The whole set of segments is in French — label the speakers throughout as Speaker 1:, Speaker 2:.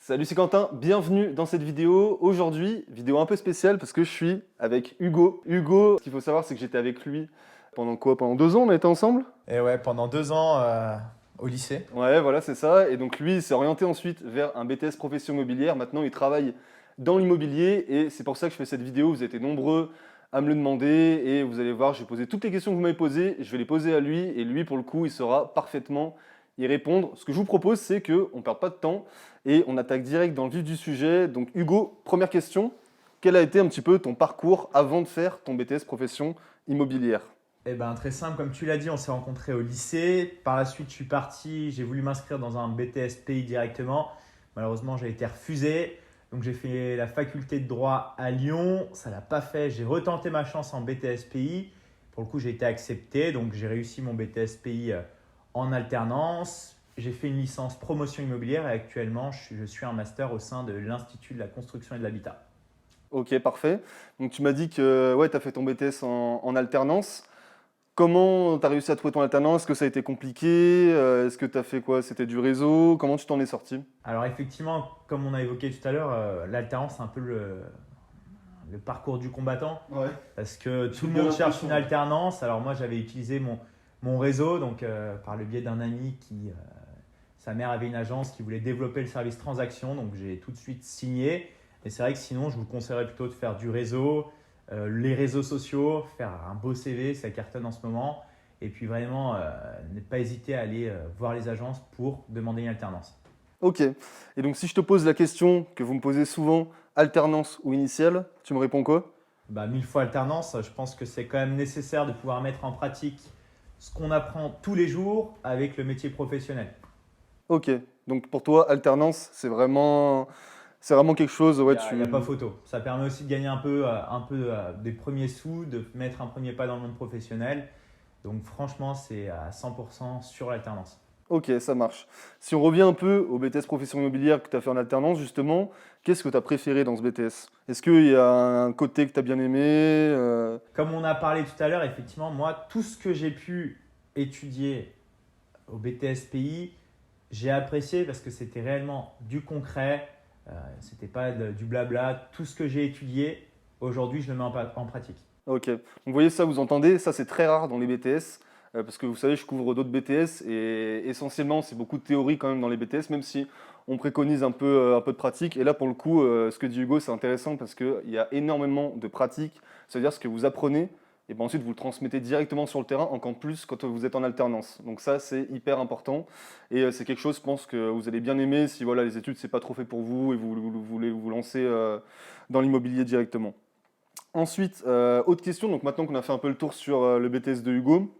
Speaker 1: Salut, c'est Quentin, bienvenue dans cette vidéo. Aujourd'hui, vidéo un peu spéciale parce que je suis avec Hugo. Hugo, ce qu'il faut savoir, c'est que j'étais avec lui pendant quoi? Pendant 2 ans, on était ensemble?
Speaker 2: Et ouais, pendant 2 ans au lycée.
Speaker 1: Ouais, voilà, c'est ça. Et donc lui, il s'est orienté ensuite vers un BTS profession immobilière. Maintenant, il travaille dans l'immobilier et c'est pour ça que je fais cette vidéo. Vous étiez nombreux à me le demander et vous allez voir, je vais poser toutes les questions que vous m'avez posées. Je vais les poser à lui et lui, pour le coup, il saura parfaitement y répondre. Ce que je vous propose, c'est qu'on ne perd pas de temps et on attaque direct dans le vif du sujet. Donc Hugo, première question. Quel a été un petit peu ton parcours avant de faire ton BTS profession immobilière?
Speaker 2: Eh ben, très simple, comme tu l'as dit, on s'est rencontrés au lycée. Par la suite, je suis parti, j'ai voulu m'inscrire dans un BTS PI directement. Malheureusement, j'ai été refusé. Donc, j'ai fait la faculté de droit à Lyon. Ça ne l'a pas fait. J'ai retenté ma chance en BTS PI. Pour le coup, j'ai été accepté. Donc, j'ai réussi mon BTS PI en alternance. J'ai fait une licence promotion immobilière et actuellement, je suis un master au sein de l'Institut de la construction et de l'habitat.
Speaker 1: Ok, parfait. Donc tu m'as dit que ouais, tu as fait ton BTS en alternance. Comment tu as réussi à trouver ton alternance? Est-ce que ça a été compliqué? Est-ce que tu as fait quoi? C'était du réseau? Comment tu t'en es sorti?
Speaker 2: Alors effectivement, comme on a évoqué tout à l'heure, l'alternance, c'est un peu le parcours du combattant
Speaker 1: Ouais.
Speaker 2: parce que
Speaker 1: J'ai
Speaker 2: tout le
Speaker 1: bien
Speaker 2: monde cherche
Speaker 1: l'impression.
Speaker 2: une alternance. Alors moi, j'avais utilisé mon réseau, donc par le biais d'un ami sa mère avait une agence qui voulait développer le service transaction, donc j'ai tout de suite signé. Et c'est vrai que sinon, je vous conseillerais plutôt de faire du réseau, les réseaux sociaux, faire un beau CV, ça cartonne en ce moment. Et puis vraiment, ne pas hésiter à aller voir les agences pour demander une alternance.
Speaker 1: Ok. Et donc si je te pose la question que vous me posez souvent, alternance ou initiale, tu me réponds quoi?
Speaker 2: Bah, 1000 fois alternance, je pense que c'est quand même nécessaire de pouvoir mettre en pratique ce qu'on apprend tous les jours avec le métier professionnel.
Speaker 1: Ok. Donc pour toi, alternance, c'est vraiment quelque chose,
Speaker 2: Il
Speaker 1: ouais,
Speaker 2: n'y a, y a pas
Speaker 1: tu.
Speaker 2: photo. Ça permet aussi de gagner un peu des premiers sous, de mettre un premier pas dans le monde professionnel. Donc franchement, c'est à 100% sur l'alternance.
Speaker 1: Ok, ça marche. Si on revient un peu au BTS profession immobilière que tu as fait en alternance, justement, qu'est-ce que tu as préféré dans ce BTS? Est-ce qu'il y a un côté que tu as bien aimé?
Speaker 2: Comme on a parlé tout à l'heure, effectivement, moi, tout ce que j'ai pu étudier au BTS PI, j'ai apprécié parce que c'était réellement du concret, c'était pas du blabla. Tout ce que j'ai étudié, aujourd'hui, je le mets en pratique.
Speaker 1: Ok. Donc, vous voyez ça, vous entendez, ça c'est très rare dans les BTS, parce que vous savez, je couvre d'autres BTS et essentiellement c'est beaucoup de théorie quand même dans les BTS, même si on préconise un peu de pratique. Et là pour le coup, ce que dit Hugo, c'est intéressant parce qu'il y a énormément de pratique. Ça veut dire ce que vous apprenez, et ben ensuite vous le transmettez directement sur le terrain, encore plus quand vous êtes en alternance. Donc ça c'est hyper important et c'est quelque chose, je pense que vous allez bien aimer si voilà les études c'est pas trop fait pour vous et vous voulez vous lancer dans l'immobilier directement. Ensuite, autre question, donc maintenant qu'on a fait un peu le tour sur le BTS de Hugo,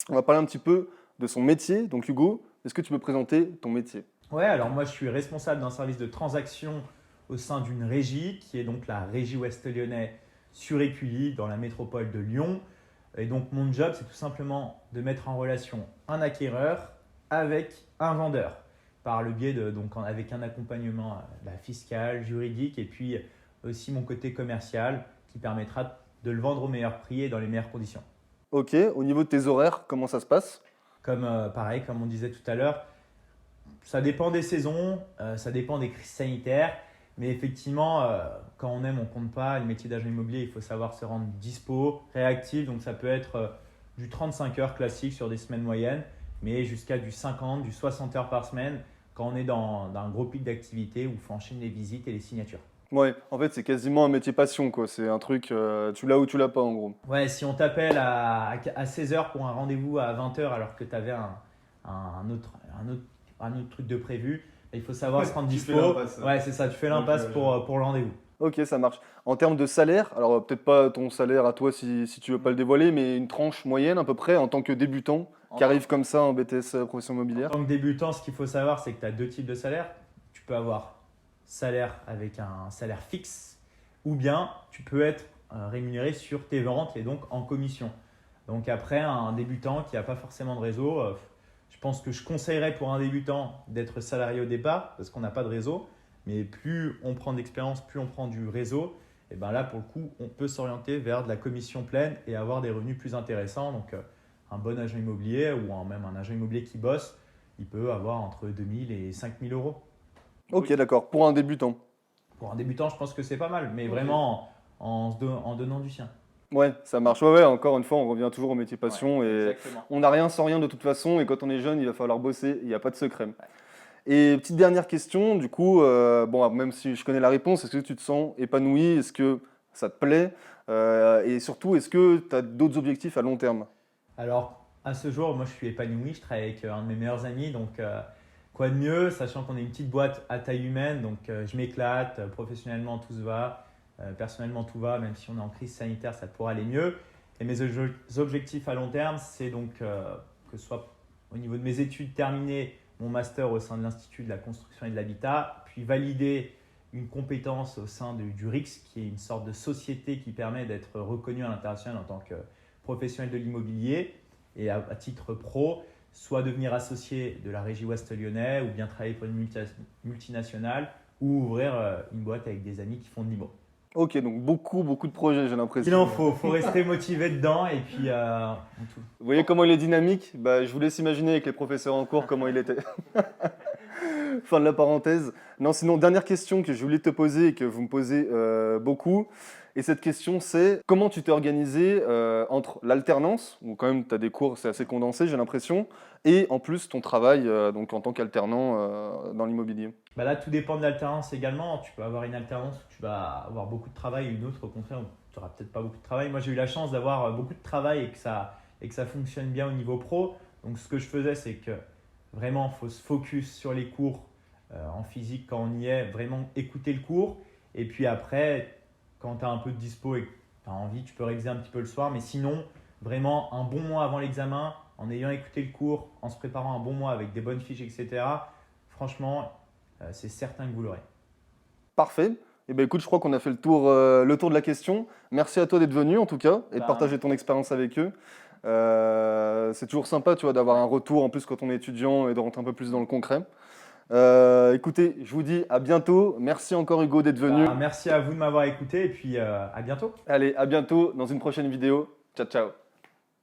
Speaker 1: on va parler un petit peu de son métier. Donc Hugo, est-ce que tu peux présenter ton métier?
Speaker 2: Ouais, alors moi, je suis responsable d'un service de transaction au sein d'une régie qui est donc la régie Ouest Lyonnais sur Écully dans la métropole de Lyon. Et donc, mon job, c'est tout simplement de mettre en relation un acquéreur avec un vendeur par le biais donc avec un accompagnement fiscal, juridique et puis aussi mon côté commercial qui permettra de le vendre au meilleur prix et dans les meilleures conditions.
Speaker 1: Ok, au niveau de tes horaires, comment ça se passe?
Speaker 2: Comme pareil, comme on disait tout à l'heure, ça dépend des saisons, ça dépend des crises sanitaires, mais effectivement, quand on aime, on compte pas. Le métier d'agent immobilier, il faut savoir se rendre dispo, réactif, donc ça peut être du 35 heures classique sur des semaines moyennes, mais jusqu'à du 50, du 60 heures par semaine quand on est dans un gros pic d'activité où il faut enchaîner les visites et les signatures.
Speaker 1: Ouais, en fait c'est quasiment un métier passion quoi, c'est un truc, tu l'as ou tu l'as pas en gros.
Speaker 2: Ouais, si on t'appelle à 16 heures pour un rendez-vous à 20 heures alors que tu avais un autre truc de prévu, il faut savoir se rendre
Speaker 1: Tu fais
Speaker 2: dispo.
Speaker 1: l'impasse.
Speaker 2: Ouais, c'est ça, tu fais
Speaker 1: Donc,
Speaker 2: l'impasse pour le rendez-vous.
Speaker 1: ok, ça marche. En termes de salaire, alors peut-être pas ton salaire à toi si tu veux pas le dévoiler, mais une tranche moyenne à peu près en tant que débutant
Speaker 2: En
Speaker 1: qui
Speaker 2: tant,
Speaker 1: arrive comme ça en BTS profession
Speaker 2: en
Speaker 1: immobilière.
Speaker 2: tant que débutant, ce qu'il faut savoir, c'est que tu as deux types de salaires. Tu peux avoir salaire avec un salaire fixe ou bien tu peux être rémunéré sur tes ventes et donc en commission. Donc après, un débutant qui n'a pas forcément de réseau, je pense que je conseillerais pour un débutant d'être salarié au départ parce qu'on n'a pas de réseau. Mais plus on prend d'expérience, plus on prend du réseau. Et ben là, pour le coup, on peut s'orienter vers de la commission pleine et avoir des revenus plus intéressants. Donc un bon agent immobilier ou même un agent immobilier qui bosse, il peut avoir entre 2000 et 5000 euros.
Speaker 1: Ok, d'accord. Pour un débutant.
Speaker 2: Pour un débutant, je pense que c'est pas mal, mais vraiment en donnant du sien.
Speaker 1: Ouais, ça marche. Ouais, ouais, encore une fois, on revient toujours au métier passion et
Speaker 2: Exactement.
Speaker 1: on n'a rien sans rien de toute façon. Et quand on est jeune, il va falloir bosser. Il n'y a pas de secret. Et petite dernière question, du coup, bon, même si je connais la réponse, est-ce que tu te sens épanoui? Est-ce que ça te plaît? Et surtout, est-ce que tu as d'autres objectifs à long terme?
Speaker 2: Alors, à ce jour, moi, je suis épanoui. Je travaille avec un de mes meilleurs amis. Donc, quoi de mieux, sachant qu'on est une petite boîte à taille humaine. Donc, je m'éclate. Professionnellement, tout se va. Personnellement, tout va. Même si on est en crise sanitaire, ça pourrait aller mieux. Et mes objectifs à long terme, c'est donc que ce soit au niveau de mes études terminées, mon master au sein de l'Institut de la construction et de l'habitat, puis valider une compétence au sein du RICS, qui est une sorte de société qui permet d'être reconnue à l'international en tant que professionnel de l'immobilier et à titre pro, soit devenir associé de la régie Ouest Lyonnais ou bien travailler pour une multinationale ou ouvrir une boîte avec des amis qui font de l'IMO.
Speaker 1: Ok, donc beaucoup, beaucoup de projets, j'ai l'impression.
Speaker 2: Il en faut rester motivé dedans et puis tout.
Speaker 1: Vous voyez comment il est dynamique? Bah, je vous laisse imaginer avec les professeurs en cours comment il était. Fin de la parenthèse. Non, sinon, dernière question que je voulais te poser et que vous me posez beaucoup. Et cette question, c'est comment tu t'es organisé entre l'alternance, où quand même tu as des cours, c'est assez condensé, j'ai l'impression, et en plus ton travail donc en tant qu'alternant dans l'immobilier.
Speaker 2: Bah là, tout dépend de l'alternance également. Tu peux avoir une alternance où tu vas avoir beaucoup de travail et une autre, au contraire, où tu n'auras peut-être pas beaucoup de travail. Moi, j'ai eu la chance d'avoir beaucoup de travail et que ça fonctionne bien au niveau pro. Donc, ce que je faisais, c'est que vraiment, il faut se focus sur les cours en physique quand on y est, vraiment écouter le cours. Et puis après, quand tu as un peu de dispo et que tu as envie, tu peux réviser un petit peu le soir. Mais sinon, vraiment, un bon mois avant l'examen, en ayant écouté le cours, en se préparant un bon mois avec des bonnes fiches, etc., franchement, c'est certain que vous l'aurez.
Speaker 1: Parfait. Eh ben, écoute, je crois qu'on a fait le tour de la question. Merci à toi d'être venu en tout cas et de partager ton expérience avec eux. C'est toujours sympa, tu vois, d'avoir un retour en plus quand on est étudiant et de rentrer un peu plus dans le concret. Écoutez, je vous dis à bientôt. Merci encore Hugo d'être venu.
Speaker 2: Merci à vous de m'avoir écouté et puis à bientôt.
Speaker 1: Allez, à bientôt dans une prochaine vidéo. Ciao, ciao.